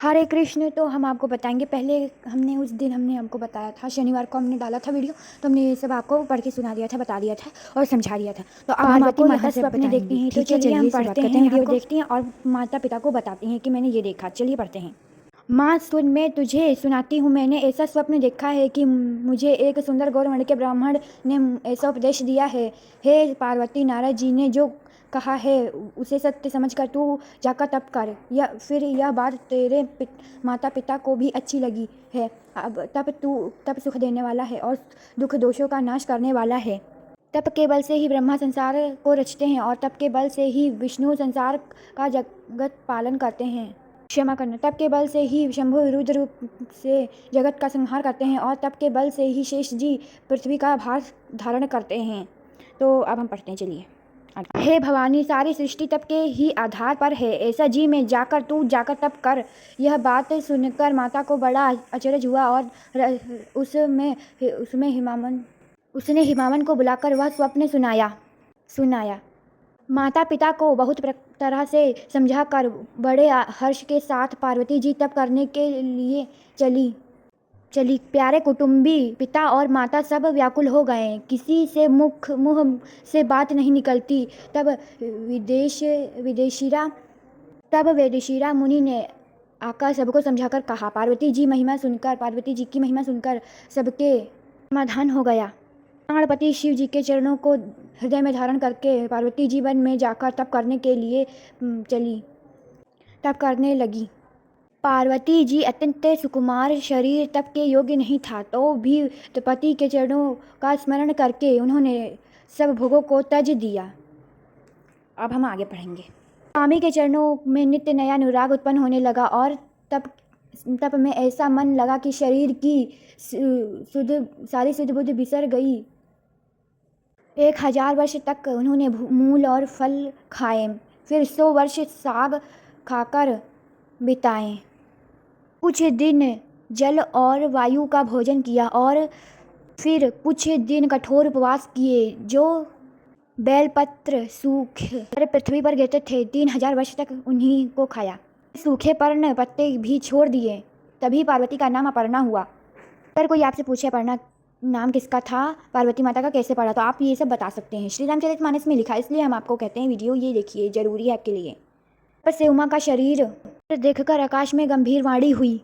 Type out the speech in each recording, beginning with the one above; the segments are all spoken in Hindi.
हरे कृष्ण। तो हम आपको बताएंगे, पहले उस दिन हमने आपको बताया था, शनिवार को हमने डाला था वीडियो, तो हमने ये सब आपको पढ़ के सुना दिया था, बता दिया था और समझा दिया था। तो अब हम आपको यथा स्वप्न देखते हैं। तो चलिए हम पढ़ते हैं, वीडियो देखते हैं और माता पिता को बताते हैं कि मैंने ये देखा। चलिए पढ़ते हैं। माँ सुन, मैं तुझे सुनाती हूँ। मैंने ऐसा स्वप्न देखा है कि मुझे एक सुंदर गौरवर्ण के ब्राह्मण ने ऐसा उपदेश दिया है। हे पार्वती, नारद जी ने जो कहा है उसे सत्य समझकर तू जाकर तप कर। फिर यह बात तेरे माता पिता को भी अच्छी लगी है। अब तप सुख देने वाला है और दुख दोषों का नाश करने वाला है। तप के बल से ही ब्रह्मा संसार को रचते हैं और तप के बल से ही विष्णु संसार का जगत पालन करते हैं। क्षमा करना। तप के बल से ही शंभु रुद्र रूप से जगत का संहार करते हैं और तप के बल से ही शेष जी पृथ्वी का भार धारण करते हैं। तो अब हम पढ़ते हैं, चलिए। हे भवानी, सारी सृष्टि तप के ही आधार पर है। ऐसा जी में जाकर तू जाकर तप कर। यह बात सुनकर माता को बड़ा अचरज हुआ और उसने हिमावन को बुलाकर वह स्वप्न सुनाया। माता पिता को बहुत तरह से समझा कर बड़े हर्ष के साथ पार्वती जी तप करने के लिए चली। प्यारे कुटुंबी पिता और माता सब व्याकुल हो गए। किसी से मुंह से बात नहीं निकलती। तब वेदशिरा मुनि ने आकर सबको समझाकर कहा। पार्वती जी की महिमा सुनकर सबके समाधान हो गया। प्राणपति शिव जी के चरणों को हृदय में धारण करके पार्वती जी वन में जाकर तप करने लगी। पार्वती जी अत्यंत सुकुमार शरीर तप के योग्य नहीं था, तो भी पति के चरणों का स्मरण करके उन्होंने सब भोगों को त्याज दिया। अब हम आगे पढ़ेंगे। स्वामी के चरणों में नित्य नया अनुराग उत्पन्न होने लगा और तप में ऐसा मन लगा कि शरीर की सारी सुध बुध बिसर गई। 1000 वर्ष तक उन्होंने मूल और फल खाए, फिर 100 वर्ष साग खाकर बिताए। कुछ दिन जल और वायु का भोजन किया और फिर कुछ दिन कठोर उपवास किए, जो बेलपत्र सूखे पृथ्वी पर गिरते थे। 3000 वर्ष तक उन्हीं को खाया। सूखे पर्ण पत्ते भी छोड़ दिए। तभी पार्वती का नाम अपर्णा हुआ। अगर कोई आपसे पूछे अपर्णा नाम किसका था, पार्वती माता का कैसे पड़ा, तो आप ये सब बता सकते हैं। श्री रामचरितमानस में लिखा, इसलिए हम आपको कहते हैं वीडियो ये देखिए, जरूरी है आपके लिए। पर से उमा का शरीर देखकर आकाश में गंभीर वाणी हुई।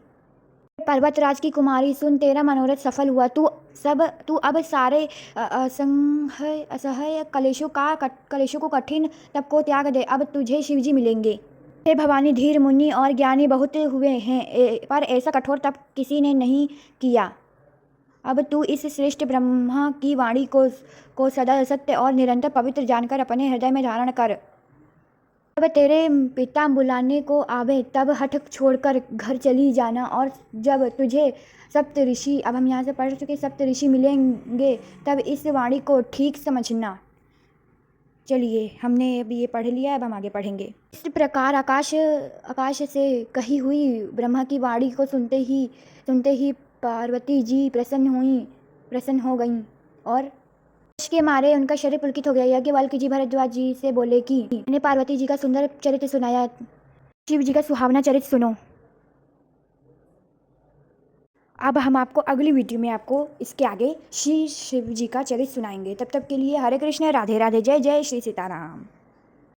पर्वतराज की कुमारी, सुन, तेरा मनोरथ सफल हुआ। तू अब सारे असह्य कलेशों को कठिन तप को त्याग दे। अब तुझे शिवजी मिलेंगे। हे भवानी, धीर मुनि और ज्ञानी बहुत हुए हैं, पर ऐसा कठोर तप किसी ने नहीं किया। अब तू इस श्रेष्ठ ब्रह्मा की वाणी को सदा सत्य और निरंतर पवित्र जानकर अपने हृदय में धारण कर। जब तेरे पिता बुलाने को आवे तब हठ छोड़कर घर चली जाना, और जब तुझे सप्त ऋषि, अब हम यहाँ से पढ़ चुके, सप्त ऋषि मिलेंगे तब इस वाणी को ठीक समझना। चलिए, हमने अब ये पढ़ लिया, अब हम आगे पढ़ेंगे। इस प्रकार आकाश से कही हुई ब्रह्मा की वाणी को सुनते ही पार्वती जी प्रसन्न हो गईं और हर्ष के मारे उनका शरीर पुलकित हो गया। याज्ञवल्क्य जी भरद्वाज जी से बोले कि मैंने पार्वती जी का सुंदर चरित्र सुनाया, शिव जी का सुहावना चरित्र सुनो। अब हम आपको अगली वीडियो में आपको इसके आगे श्री शिव जी का चरित्र सुनाएंगे। तब तक के लिए हरे कृष्ण, राधे राधे, जय जय श्री सीताराम।